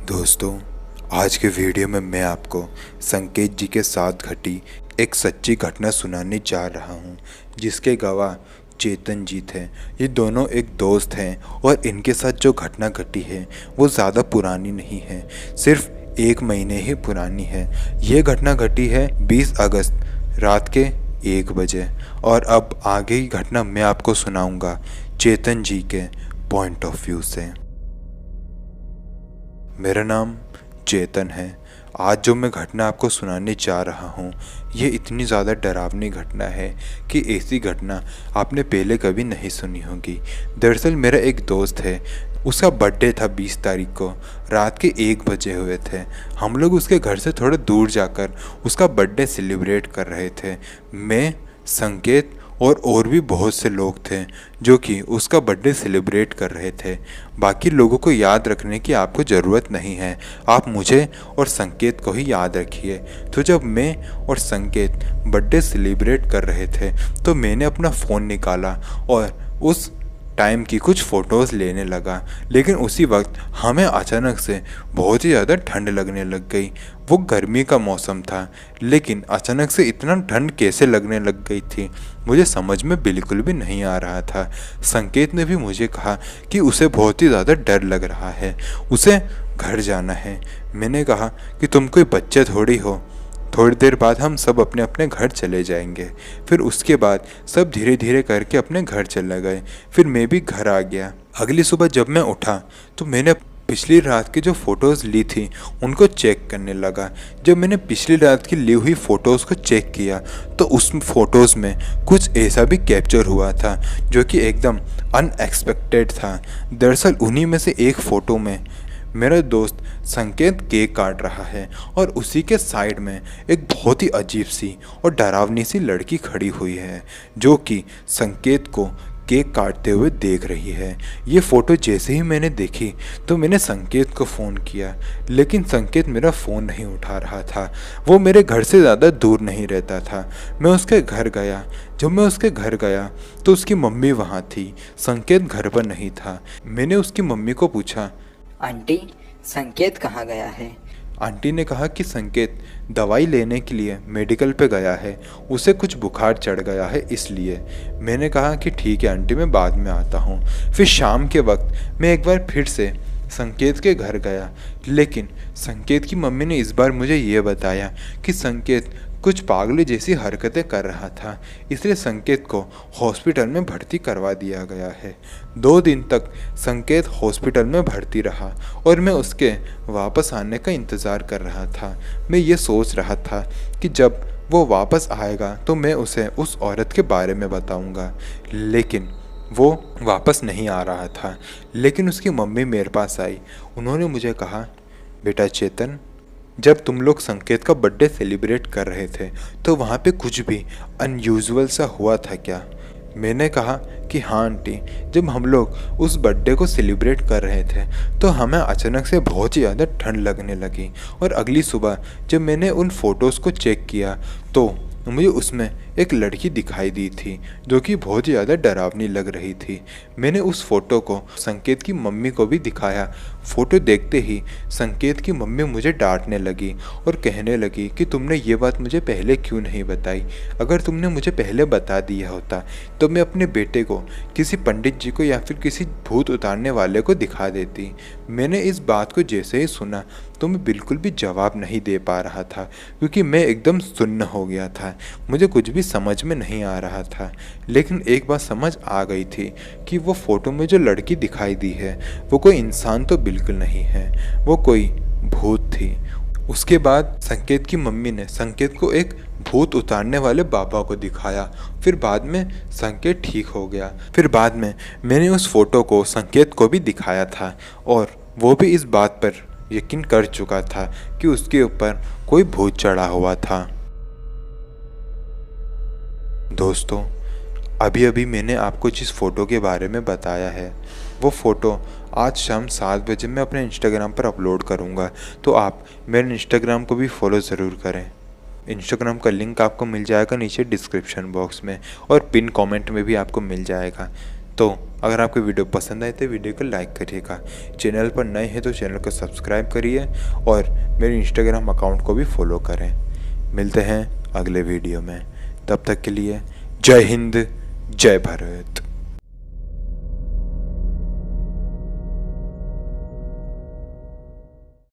दोस्तों, आज के वीडियो में मैं आपको संकेत जी के साथ घटी एक सच्ची घटना सुनाने जा रहा हूं, जिसके गवाह चेतन जी थे। ये दोनों एक दोस्त हैं और इनके साथ जो घटना घटी है वो ज़्यादा पुरानी नहीं है, सिर्फ 1 महीने ही पुरानी है। ये घटना घटी है 20 अगस्त रात के 1 बजे। और अब आगे की घटना मैं आपको सुनाऊंगा चेतन जी के पॉइंट ऑफ व्यू से। मेरा नाम चेतन है। आज जो मैं घटना आपको सुनाने जा रहा हूँ ये इतनी ज़्यादा डरावनी घटना है कि ऐसी घटना आपने पहले कभी नहीं सुनी होगी। दरअसल मेरा एक दोस्त है, उसका बर्थडे था 20 तारीख को, रात के 1 बजे हुए थे। हम लोग उसके घर से थोड़ा दूर जाकर उसका बर्थडे सेलिब्रेट कर रहे थे। मैं, संकेत और भी बहुत से लोग थे जो कि उसका बर्थडे सेलिब्रेट कर रहे थे। बाकी लोगों को याद रखने की आपको ज़रूरत नहीं है, आप मुझे और संकेत को ही याद रखिए। तो जब मैं और संकेत बर्थडे सेलिब्रेट कर रहे थे तो मैंने अपना फ़ोन निकाला और उस टाइम की कुछ फ़ोटोज़ लेने लगा। लेकिन उसी वक्त हमें अचानक से बहुत ही ज़्यादा ठंड लगने लग गई। वो गर्मी का मौसम था, लेकिन अचानक से इतना ठंड कैसे लगने लग गई थी मुझे समझ में बिल्कुल भी नहीं आ रहा था। संकेत ने भी मुझे कहा कि उसे बहुत ही ज़्यादा डर लग रहा है, उसे घर जाना है। मैंने कहा कि तुम कोई बच्चे थोड़ी हो, थोड़ी देर बाद हम सब अपने अपने घर चले जाएंगे। फिर उसके बाद सब धीरे धीरे करके अपने घर चले गए। फिर मैं भी घर आ गया। अगली सुबह जब मैं उठा तो मैंने पिछली रात की जो फ़ोटोज़ ली थी उनको चेक करने लगा। जब मैंने पिछली रात की ली हुई फ़ोटोज़ को चेक किया तो उस फ़ोटोज़ में कुछ ऐसा भी कैप्चर हुआ था जो कि एकदम अनएक्सपेक्टेड था। दरअसल उन्हीं में से एक फ़ोटो में मेरा दोस्त संकेत केक काट रहा है और उसी के साइड में एक बहुत ही अजीब सी और डरावनी सी लड़की खड़ी हुई है जो कि संकेत को केक काटते हुए देख रही है। ये फ़ोटो जैसे ही मैंने देखी तो मैंने संकेत को फ़ोन किया, लेकिन संकेत मेरा फ़ोन नहीं उठा रहा था। वो मेरे घर से ज़्यादा दूर नहीं रहता था। मैं उसके घर गया। जब मैं उसके घर गया तो उसकी मम्मी वहाँ थी, संकेत घर पर नहीं था। मैंने उसकी मम्मी को पूछा, आंटी, संकेत कहाँ गया है? आंटी ने कहा कि संकेत दवाई लेने के लिए मेडिकल पे गया है, उसे कुछ बुखार चढ़ गया है इसलिए। मैंने कहा कि ठीक है आंटी, मैं बाद में आता हूँ। फिर शाम के वक्त मैं एक बार फिर से संकेत के घर गया, लेकिन संकेत की मम्मी ने इस बार मुझे ये बताया कि संकेत कुछ पागल जैसी हरकतें कर रहा था, इसलिए संकेत को हॉस्पिटल में भर्ती करवा दिया गया है। 2 दिन तक संकेत हॉस्पिटल में भर्ती रहा और मैं उसके वापस आने का इंतज़ार कर रहा था। मैं ये सोच रहा था कि जब वो वापस आएगा तो मैं उसे उस औरत के बारे में बताऊंगा, लेकिन वो वापस नहीं आ रहा था। लेकिन उसकी मम्मी मेरे पास आई। उन्होंने मुझे कहा, बेटा चेतन, जब तुम लोग संकेत का बर्थडे सेलिब्रेट कर रहे थे तो वहाँ पे कुछ भी अनयूजुअल सा हुआ था क्या? मैंने कहा कि हाँ आंटी, जब हम लोग उस बर्थडे को सेलिब्रेट कर रहे थे तो हमें अचानक से बहुत ही ज़्यादा ठंड लगने लगी। और अगली सुबह जब मैंने उन फ़ोटोज़ को चेक किया तो मुझे उसमें एक लड़की दिखाई दी थी जो कि बहुत ही ज़्यादा डरावनी लग रही थी। मैंने उस फ़ोटो को संकेत की मम्मी को भी दिखाया। फ़ोटो देखते ही संकेत की मम्मी मुझे डांटने लगी और कहने लगी कि तुमने ये बात मुझे पहले क्यों नहीं बताई? अगर तुमने मुझे पहले बता दिया होता तो मैं अपने बेटे को किसी पंडित जी को या फिर किसी भूत उतारने वाले को दिखा देती। मैंने इस बात को जैसे ही सुना तो मैं बिल्कुल भी जवाब नहीं दे पा रहा था, क्योंकि मैं एकदम सुन्न हो गया था। मुझे कुछ भी समझ में नहीं आ रहा था। लेकिन एक बात समझ आ गई थी कि वो फ़ोटो में जो लड़की दिखाई दी है वो कोई इंसान तो बिल्कुल नहीं है, वो कोई भूत थी। उसके बाद संकेत की मम्मी ने संकेत को एक भूत उतारने वाले बाबा को दिखाया। फिर बाद में संकेत ठीक हो गया। फिर बाद में मैंने उस फ़ोटो को संकेत को भी दिखाया था और वो भी इस बात पर यकीन कर चुका था कि उसके ऊपर कोई भूत चढ़ा हुआ था। दोस्तों, अभी अभी मैंने आपको जिस फ़ोटो के बारे में बताया है वो फ़ोटो आज शाम 7 बजे मैं अपने इंस्टाग्राम पर अपलोड करूँगा, तो आप मेरे इंस्टाग्राम को भी फॉलो ज़रूर करें। इंस्टाग्राम का लिंक आपको मिल जाएगा नीचे डिस्क्रिप्शन बॉक्स में और पिन कमेंट में भी आपको मिल जाएगा। तो अगर आपको वीडियो पसंद आए तो वीडियो को लाइक करिएगा। चैनल पर नए हैं तो चैनल को सब्सक्राइब करिए और मेरे इंस्टाग्राम अकाउंट को भी फॉलो करें। मिलते हैं अगले वीडियो में, तब तक के लिए जय हिंद, जय भारत।